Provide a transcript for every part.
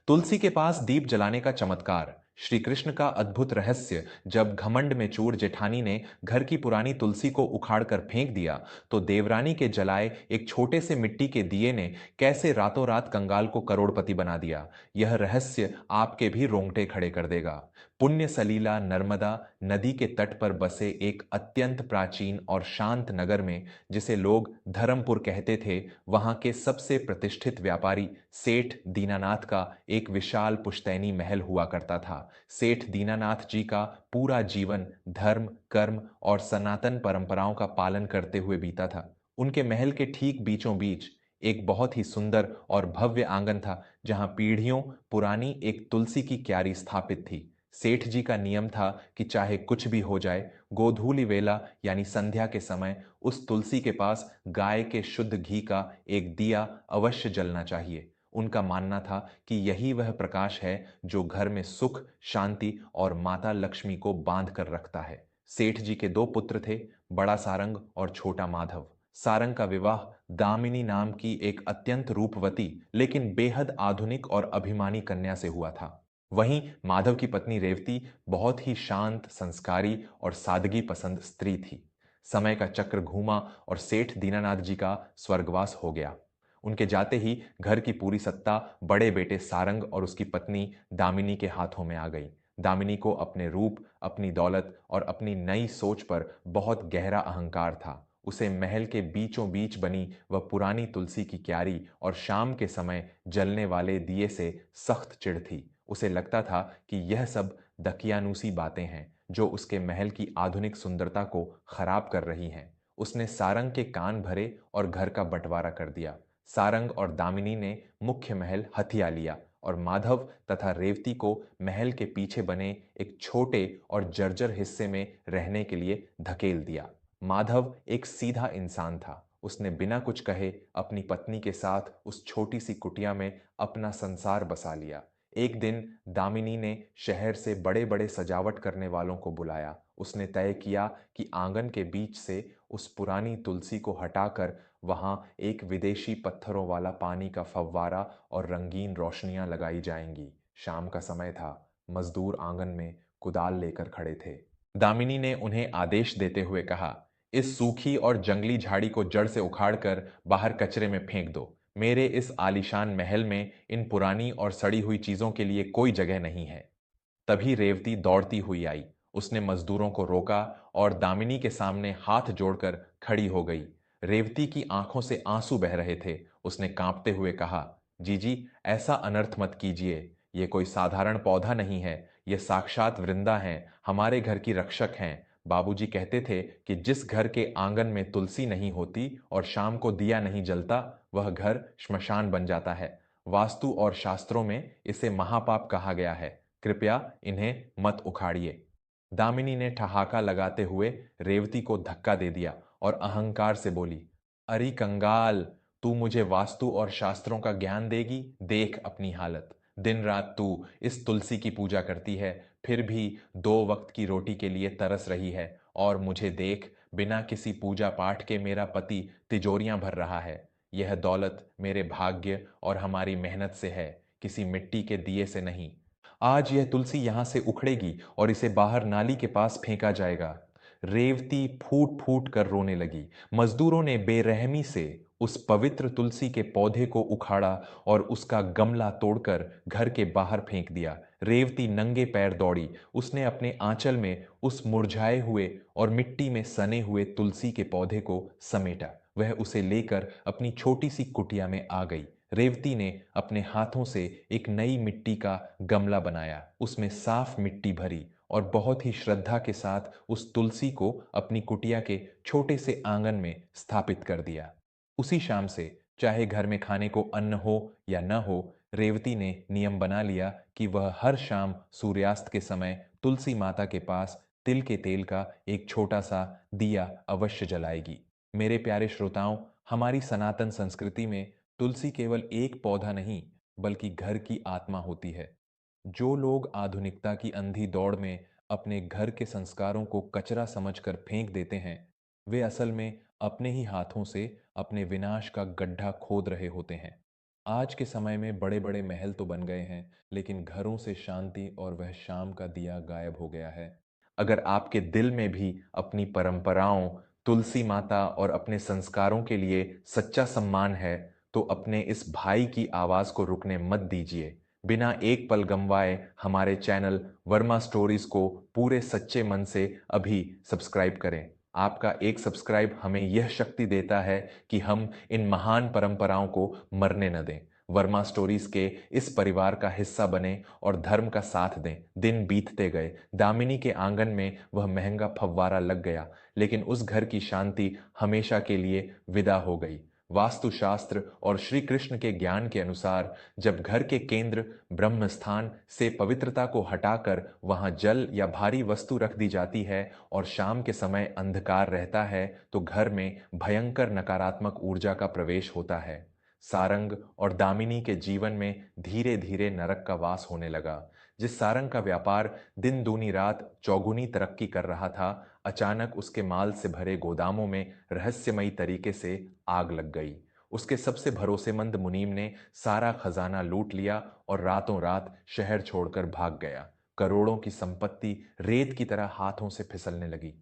तुलसी के पास दीप जलाने का चमत्कार। श्री कृष्ण का अद्भुत रहस्य। जब घमंड में चूर जेठानी ने घर की पुरानी तुलसी को उखाड़कर फेंक दिया, तो देवरानी के जलाए एक छोटे से मिट्टी के दिए ने कैसे रातों रात कंगाल को करोड़पति बना दिया। यह रहस्य आपके भी रोंगटे खड़े कर देगा। पुण्य सलीला नर्मदा नदी के तट पर बसे एक अत्यंत प्राचीन और शांत नगर में, जिसे लोग धर्मपुर कहते थे, वहां के सबसे प्रतिष्ठित व्यापारी सेठ दीनानाथ का एक विशाल पुश्तैनी महल हुआ करता था। सेठ दीनानाथ जी का पूरा जीवन धर्म, कर्म और सनातन परंपराओं का पालन करते हुए बीता था। उनके महल के ठीक बीचों बीच एक बहुत ही सुंदर और भव्य आंगन था, जहां पीढ़ियों पुरानी एक तुलसी की क्यारी स्थापित थी। सेठ जी का नियम था कि चाहे कुछ भी हो जाए, गोधूलि वेला यानी संध्या के समय उस तुलसी के पास गाय के शुद्ध घी का एक दिया अवश्य जलना चाहिए। उनका मानना था कि यही वह प्रकाश है जो घर में सुख, शांति और माता लक्ष्मी को बांध कर रखता है। सेठ जी के दो पुत्र थे, बड़ा सारंग और छोटा माधव। सारंग का विवाह दामिनी नाम की एक अत्यंत रूपवती लेकिन बेहद आधुनिक और अभिमानी कन्या से हुआ था। वहीं माधव की पत्नी रेवती बहुत ही शांत, संस्कारी और सादगी पसंद स्त्री थी। समय का चक्र घूमा और सेठ दीनानाथ जी का स्वर्गवास हो गया। उनके जाते ही घर की पूरी सत्ता बड़े बेटे सारंग और उसकी पत्नी दामिनी के हाथों में आ गई। दामिनी को अपने रूप, अपनी दौलत और अपनी नई सोच पर बहुत गहरा अहंकार था। उसे महल के बीचों बीच बनी वह पुरानी तुलसी की क्यारी और शाम के समय जलने वाले दिए से सख्त चिढ़ थी। उसे लगता था कि यह सब दकियानूसी बातें हैं जो उसके महल की आधुनिक सुंदरता को खराब कर रही हैं। उसने सारंग के कान भरे और घर का बंटवारा कर दिया। सारंग और दामिनी ने मुख्य महल हथिया लिया और माधव तथा रेवती को महल के पीछे बने एक छोटे और जर्जर हिस्से में रहने के लिए धकेल दिया। माधव एक सीधा इंसान था। उसने बिना कुछ कहे अपनी पत्नी के साथ उस छोटी सी कुटिया में अपना संसार बसा लिया। एक दिन दामिनी ने शहर से बड़े बड़े सजावट करने वालों को बुलाया। उसने तय किया कि आंगन के बीच से उस पुरानी तुलसी को हटाकर वहां एक विदेशी पत्थरों वाला पानी का फव्वारा और रंगीन रोशनियां लगाई जाएंगी। शाम का समय था। मजदूर आंगन में कुदाल लेकर खड़े थे। दामिनी ने उन्हें आदेश देते हुए कहा, इस सूखी और जंगली झाड़ी को जड़ से उखाड़कर बाहर कचरे में फेंक दो। मेरे इस आलीशान महल में इन पुरानी और सड़ी हुई चीजों के लिए कोई जगह नहीं है। तभी रेवती दौड़ती हुई आई। उसने मजदूरों को रोका और दामिनी के सामने हाथ जोड़कर खड़ी हो गई। रेवती की आंखों से आंसू बह रहे थे। उसने कांपते हुए कहा, जीजी, ऐसा अनर्थ मत कीजिए। ये कोई साधारण पौधा नहीं है। ये साक्षात वृंदा हैं, हमारे घर की रक्षक हैं। बाबूजी कहते थे कि जिस घर के आंगन में तुलसी नहीं होती और शाम को दिया नहीं जलता, वह घर श्मशान बन जाता है। वास्तु और शास्त्रों में इसे महापाप कहा गया है। कृपया इन्हें मत उखाड़िए। दामिनी ने ठहाका लगाते हुए रेवती को धक्का दे दिया और अहंकार से बोली, अरे कंगाल, तू मुझे वास्तु और शास्त्रों का ज्ञान देगी? देख अपनी हालत। दिन रात तू इस तुलसी की पूजा करती है, फिर भी 2 वक्त की रोटी के लिए तरस रही है। और मुझे देख, बिना किसी पूजा पाठ के मेरा पति तिजोरियां भर रहा है। यह दौलत मेरे भाग्य और हमारी मेहनत से है, किसी मिट्टी के दिए से नहीं। आज यह तुलसी यहां से उखड़ेगी और इसे बाहर नाली के पास फेंका जाएगा। रेवती फूट फूट कर रोने लगी। मजदूरों ने बेरहमी से उस पवित्र तुलसी के पौधे को उखाड़ा और उसका गमला तोड़कर घर के बाहर फेंक दिया। रेवती नंगे पैर दौड़ी। उसने अपने आंचल में उस मुरझाए हुए और मिट्टी में सने हुए तुलसी के पौधे को समेटा। वह उसे लेकर अपनी छोटी सी कुटिया में आ गई। रेवती ने अपने हाथों से एक नई मिट्टी का गमला बनाया, उसमें साफ मिट्टी भरी और बहुत ही श्रद्धा के साथ उस तुलसी को अपनी कुटिया के छोटे से आंगन में स्थापित कर दिया। उसी शाम से, चाहे घर में खाने को अन्न हो या न हो, रेवती ने नियम बना लिया कि वह हर शाम सूर्यास्त के समय तुलसी माता के पास तिल के तेल का एक छोटा सा दिया अवश्य जलाएगी। मेरे प्यारे श्रोताओं, हमारी सनातन संस्कृति में तुलसी केवल एक पौधा नहीं, बल्कि घर की आत्मा होती है। जो लोग आधुनिकता की अंधी दौड़ में अपने घर के संस्कारों को कचरा समझकर फेंक देते हैं, वे असल में अपने ही हाथों से अपने विनाश का गड्ढा खोद रहे होते हैं। आज के समय में बड़े बड़े महल तो बन गए हैं, लेकिन घरों से शांति और वह शाम का दिया गायब हो गया है। अगर आपके दिल में भी अपनी परंपराओं, तुलसी माता और अपने संस्कारों के लिए सच्चा सम्मान है, तो अपने इस भाई की आवाज को रुकने मत दीजिए। बिना एक पल गंवाए हमारे चैनल वर्मा स्टोरीज को पूरे सच्चे मन से अभी सब्सक्राइब करें। आपका एक सब्सक्राइब हमें यह शक्ति देता है कि हम इन महान परंपराओं को मरने न दें। वर्मा स्टोरीज के इस परिवार का हिस्सा बने और धर्म का साथ दें। दिन बीतते गए, दामिनी के आंगन में वह महंगा फव्वारा लग गया, लेकिन उस घर की शांति हमेशा के लिए विदा हो गई। वास्तुशास्त्र और श्री कृष्ण के ज्ञान के अनुसार जब घर के केंद्र ब्रह्म स्थान से पवित्रता को हटाकर वहां जल या भारी वस्तु रख दी जाती है और शाम के समय अंधकार रहता है, तो घर में भयंकर नकारात्मक ऊर्जा का प्रवेश होता है। सारंग और दामिनी के जीवन में धीरे धीरे नरक का वास होने लगा। जिस सारंग का व्यापार दिन दूनी रात चौगुनी तरक्की कर रहा था, अचानक उसके माल से भरे गोदामों में रहस्यमयी तरीके से आग लग गई। उसके सबसे भरोसेमंद मुनीम ने सारा खजाना लूट लिया और रातों रात शहर छोड़कर भाग गया। करोड़ों की संपत्ति रेत की तरह हाथों से फिसलने लगी।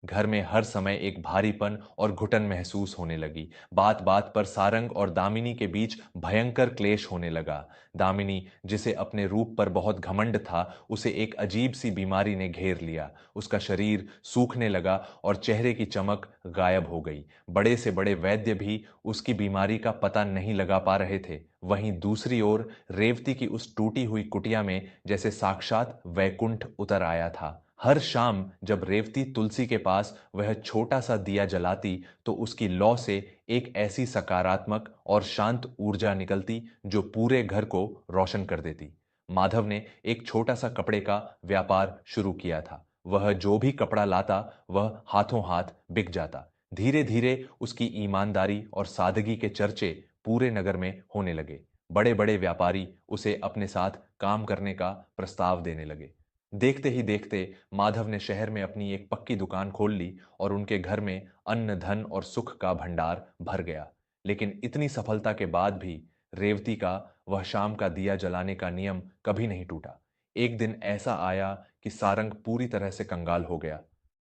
घर में हर समय एक भारीपन और घुटन महसूस होने लगी। बात बात पर सारंग और दामिनी के बीच भयंकर क्लेश होने लगा। दामिनी, जिसे अपने रूप पर बहुत घमंड था, उसे एक अजीब सी बीमारी ने घेर लिया। उसका शरीर सूखने लगा और चेहरे की चमक गायब हो गई। बड़े से बड़े वैद्य भी उसकी बीमारी का पता नहीं लगा पा रहे थे। वहीं दूसरी ओर रेवती की उस टूटी हुई कुटिया में जैसे साक्षात वैकुंठ उतर आया था। हर शाम जब रेवती तुलसी के पास वह छोटा सा दिया जलाती, तो उसकी लौ से एक ऐसी सकारात्मक और शांत ऊर्जा निकलती जो पूरे घर को रोशन कर देती। माधव ने एक छोटा सा कपड़े का व्यापार शुरू किया था। वह जो भी कपड़ा लाता वह हाथों हाथ बिक जाता। धीरे धीरे उसकी ईमानदारी और सादगी के चर्चे पूरे नगर में होने लगे। बड़े बड़े व्यापारी उसे अपने साथ काम करने का प्रस्ताव देने लगे। देखते ही देखते माधव ने शहर में अपनी एक पक्की दुकान खोल ली और उनके घर में अन्न धन और सुख का भंडार भर गया। लेकिन इतनी सफलता के बाद भी रेवती का वह शाम का दिया जलाने का नियम कभी नहीं टूटा। एक दिन ऐसा आया कि सारंग पूरी तरह से कंगाल हो गया।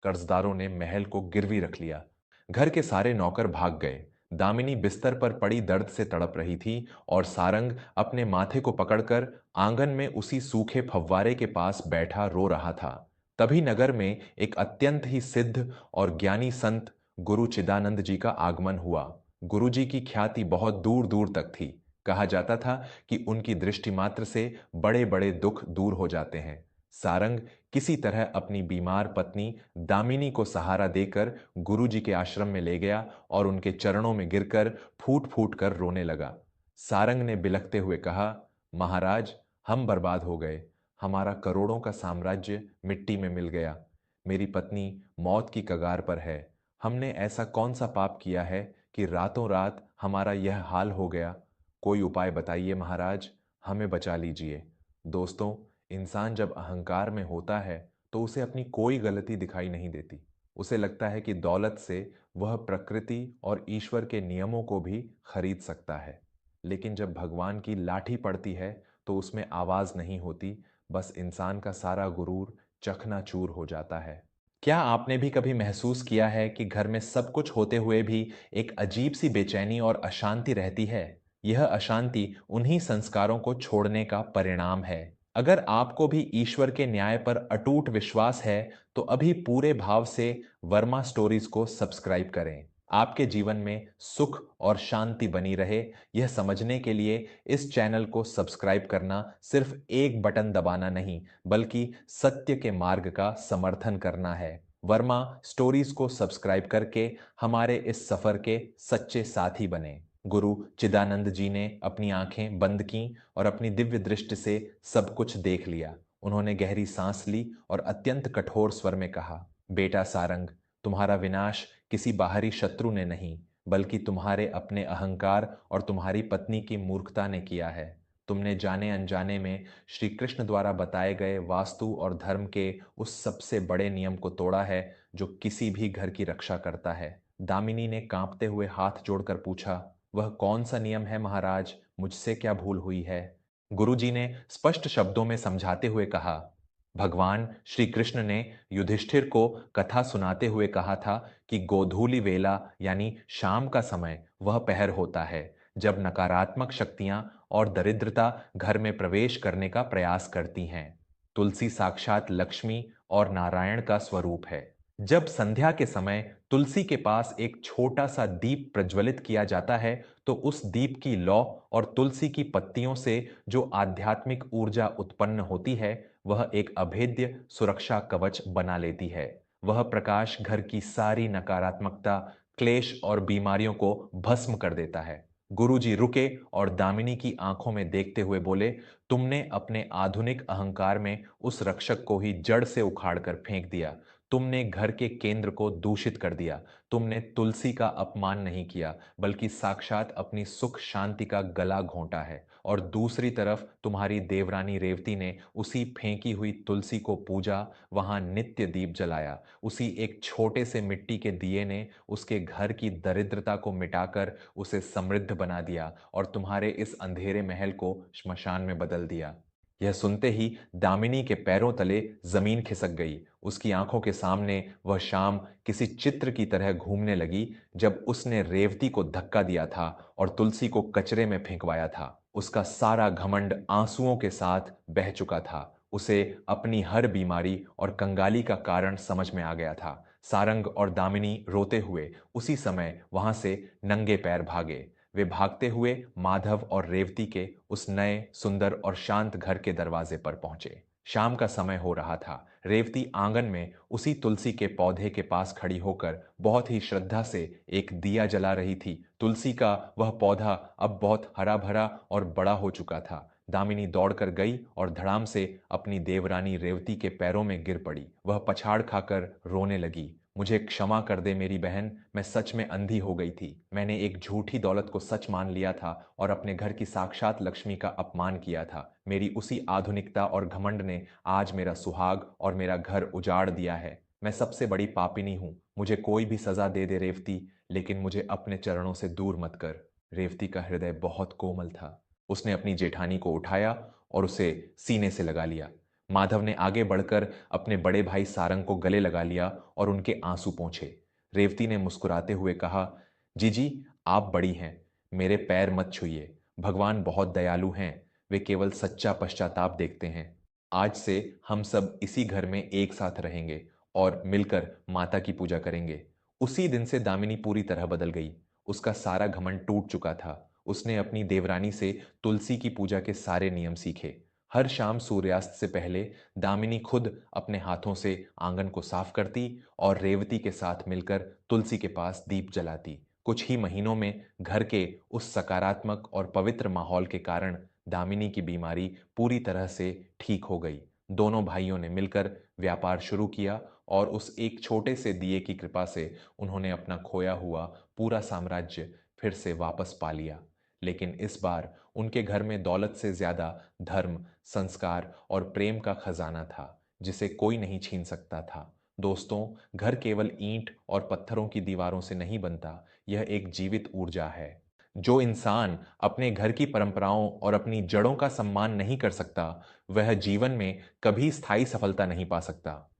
कर्जदारों ने महल को गिरवी रख लिया। घर के सारे नौकर भाग गए। दामिनी बिस्तर पर पड़ी दर्द से तड़प रही थी और सारंग अपने माथे को पकड़कर आंगन में उसी सूखे फव्वारे के पास बैठा रो रहा था। तभी नगर में एक अत्यंत ही सिद्ध और ज्ञानी संत गुरु चिदानंद जी का आगमन हुआ। गुरु जी की ख्याति बहुत दूर दूर तक थी। कहा जाता था कि उनकी दृष्टि मात्र से बड़े बड़े दुख दूर हो जाते हैं। सारंग किसी तरह अपनी बीमार पत्नी दामिनी को सहारा देकर गुरु जी के आश्रम में ले गया और उनके चरणों में गिरकर फूट फूट कर रोने लगा। सारंग ने बिलखते हुए कहा, महाराज, हम बर्बाद हो गए। हमारा करोड़ों का साम्राज्य मिट्टी में मिल गया। मेरी पत्नी मौत की कगार पर है। हमने ऐसा कौन सा पाप किया है कि रातों रात हमारा यह हाल हो गया? कोई उपाय बताइए महाराज, हमें बचा लीजिए। दोस्तों, इंसान जब अहंकार में होता है तो उसे अपनी कोई गलती दिखाई नहीं देती। उसे लगता है कि दौलत से वह प्रकृति और ईश्वर के नियमों को भी खरीद सकता है। लेकिन जब भगवान की लाठी पड़ती है तो उसमें आवाज नहीं होती, बस इंसान का सारा गुरूर चकनाचूर हो जाता है। क्या आपने भी कभी महसूस किया है कि घर में सब कुछ होते हुए भी एक अजीब सी बेचैनी और अशांति रहती है? यह अशांति उन्हीं संस्कारों को छोड़ने का परिणाम है। अगर आपको भी ईश्वर के न्याय पर अटूट विश्वास है, तो अभी पूरे भाव से वर्मा स्टोरीज को सब्सक्राइब करें। आपके जीवन में सुख और शांति बनी रहे, यह समझने के लिए इस चैनल को सब्सक्राइब करना सिर्फ एक बटन दबाना नहीं, बल्कि सत्य के मार्ग का समर्थन करना है। वर्मा स्टोरीज को सब्सक्राइब करके हमारे इस सफर के सच्चे साथी बने। गुरु चिदानंद जी ने अपनी आंखें बंद की और अपनी दिव्य दृष्टि से सब कुछ देख लिया। उन्होंने गहरी सांस ली और अत्यंत कठोर स्वर में कहा, बेटा सारंग, तुम्हारा विनाश किसी बाहरी शत्रु ने नहीं, बल्कि तुम्हारे अपने अहंकार और तुम्हारी पत्नी की मूर्खता ने किया है। तुमने जाने अनजाने में श्री कृष्ण द्वारा बताए गए वास्तु और धर्म के उस सबसे बड़े नियम को तोड़ा है जो किसी भी घर की रक्षा करता है। दामिनी ने कांपते हुए हाथ जोड़कर पूछा, वह कौन सा नियम है महाराज? मुझसे क्या भूल हुई है? गुरुजी ने स्पष्ट शब्दों में समझाते हुए कहा, भगवान श्री कृष्ण ने युधिष्ठिर को कथा सुनाते हुए कहा था कि गोधूलि वेला यानी शाम का समय वह पहर होता है जब नकारात्मक शक्तियां और दरिद्रता घर में प्रवेश करने का प्रयास करती हैं। तुलसी साक्षात लक्ष्मी और नारायण का स्वरूप है। जब संध्या के समय तुलसी के पास एक छोटा सा दीप प्रज्वलित किया जाता है तो उस दीप की लौ और तुलसी की पत्तियों से जो आध्यात्मिक ऊर्जा उत्पन्न होती है वह एक अभेद्य सुरक्षा कवच बना लेती है। वह प्रकाश घर की सारी नकारात्मकता, क्लेश और बीमारियों को भस्म कर देता है। गुरुजी रुके और दामिनी की आंखों में देखते हुए बोले, तुमने अपने आधुनिक अहंकार में उस रक्षक को ही जड़ से उखाड़ कर फेंक दिया। तुमने घर के केंद्र को दूषित कर दिया। तुमने तुलसी का अपमान नहीं किया, बल्कि साक्षात अपनी सुख शांति का गला घोंटा है। और दूसरी तरफ तुम्हारी देवरानी रेवती ने उसी फेंकी हुई तुलसी को पूजा, वहां नित्य दीप जलाया। उसी एक छोटे से मिट्टी के दिए ने उसके घर की दरिद्रता को मिटाकर उसे समृद्ध बना दिया और तुम्हारे इस अंधेरे महल को श्मशान में बदल दिया। यह सुनते ही दामिनी के पैरों तले जमीन खिसक गई। उसकी आंखों के सामने वह शाम किसी चित्र की तरह घूमने लगी जब उसने रेवती को धक्का दिया था और तुलसी को कचरे में फेंकवाया था। उसका सारा घमंड आंसुओं के साथ बह चुका था। उसे अपनी हर बीमारी और कंगाली का कारण समझ में आ गया था। सारंग और दामिनी रोते हुए उसी समय वहां से नंगे पैर भागे। वे भागते हुए माधव और रेवती के उस नए सुंदर और शांत घर के दरवाजे पर पहुंचे। शाम का समय हो रहा था। रेवती आंगन में उसी तुलसी के पौधे के पास खड़ी होकर बहुत ही श्रद्धा से एक दिया जला रही थी। तुलसी का वह पौधा अब बहुत हरा भरा और बड़ा हो चुका था। दामिनी दौड़कर गई और धड़ाम से अपनी देवरानी रेवती के पैरों में गिर पड़ी। वह पछाड़ खाकर रोने लगी। मुझे क्षमा कर दे मेरी बहन, मैं सच में अंधी हो गई थी। मैंने एक झूठी दौलत को सच मान लिया था और अपने घर की साक्षात लक्ष्मी का अपमान किया था। मेरी उसी आधुनिकता और घमंड ने आज मेरा सुहाग और मेरा घर उजाड़ दिया है। मैं सबसे बड़ी पापिनी हूं। मुझे कोई भी सजा दे दे रेवती, लेकिन मुझे अपने चरणों से दूर मत कर। रेवती का हृदय बहुत कोमल था। उसने अपनी जेठानी को उठाया और उसे सीने से लगा लिया। माधव ने आगे बढ़कर अपने बड़े भाई सारंग को गले लगा लिया और उनके आंसू पोंछे। रेवती ने मुस्कुराते हुए कहा, जीजी, आप बड़ी हैं, मेरे पैर मत छूइए। भगवान बहुत दयालु हैं, वे केवल सच्चा पश्चाताप देखते हैं। आज से हम सब इसी घर में एक साथ रहेंगे और मिलकर माता की पूजा करेंगे। उसी दिन से दामिनी पूरी तरह बदल गई। उसका सारा घमंड टूट चुका था। उसने अपनी देवरानी से तुलसी की पूजा के सारे नियम सीखे। हर शाम सूर्यास्त से पहले दामिनी खुद अपने हाथों से आंगन को साफ करती और रेवती के साथ मिलकर तुलसी के पास दीप जलाती। कुछ ही महीनों में घर के उस सकारात्मक और पवित्र माहौल के कारण दामिनी की बीमारी पूरी तरह से ठीक हो गई। दोनों भाइयों ने मिलकर व्यापार शुरू किया और उस एक छोटे से दिए की कृपा से उन्होंने अपना खोया हुआ पूरा साम्राज्य फिर से वापस पा लिया। लेकिन इस बार उनके घर में दौलत से ज्यादा धर्म, संस्कार और प्रेम का खजाना था, जिसे कोई नहीं छीन सकता था। दोस्तों, घर केवल ईंट और पत्थरों की दीवारों से नहीं बनता, यह एक जीवित ऊर्जा है। जो इंसान अपने घर की परंपराओं और अपनी जड़ों का सम्मान नहीं कर सकता, वह जीवन में कभी स्थायी सफलता नहीं पा सकता।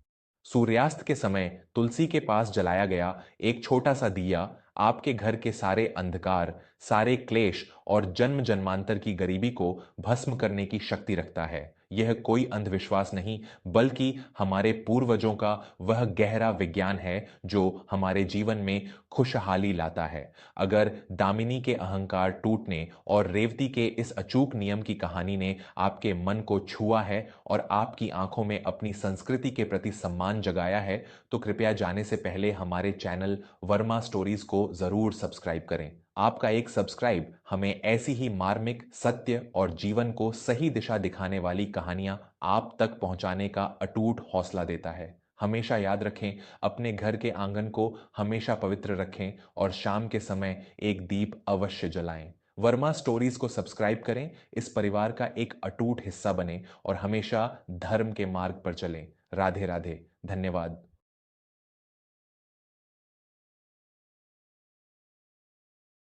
सूर्यास्त के समय तुलसी के पास जलाया गया एक छोटा सा दिया आपके घर के सारे अंधकार, सारे क्लेश और जन्म जन्मांतर की गरीबी को भस्म करने की शक्ति रखता है। यह कोई अंधविश्वास नहीं, बल्कि हमारे पूर्वजों का वह गहरा विज्ञान है जो हमारे जीवन में खुशहाली लाता है। अगर दामिनी के अहंकार टूटने और रेवती के इस अचूक नियम की कहानी ने आपके मन को छुआ है और आपकी आंखों में अपनी संस्कृति के प्रति सम्मान जगाया है, तो कृपया जाने से पहले हमारे चैनल वर्मा स्टोरीज को जरूर सब्सक्राइब करें। आपका एक सब्सक्राइब हमें ऐसी ही मार्मिक, सत्य और जीवन को सही दिशा दिखाने वाली कहानियां आप तक पहुंचाने का अटूट हौसला देता है। हमेशा याद रखें, अपने घर के आंगन को हमेशा पवित्र रखें और शाम के समय एक दीप अवश्य जलाएं। वर्मा स्टोरीज को सब्सक्राइब करें, इस परिवार का एक अटूट हिस्सा बने और हमेशा धर्म के मार्ग पर चलें। राधे राधे। धन्यवाद।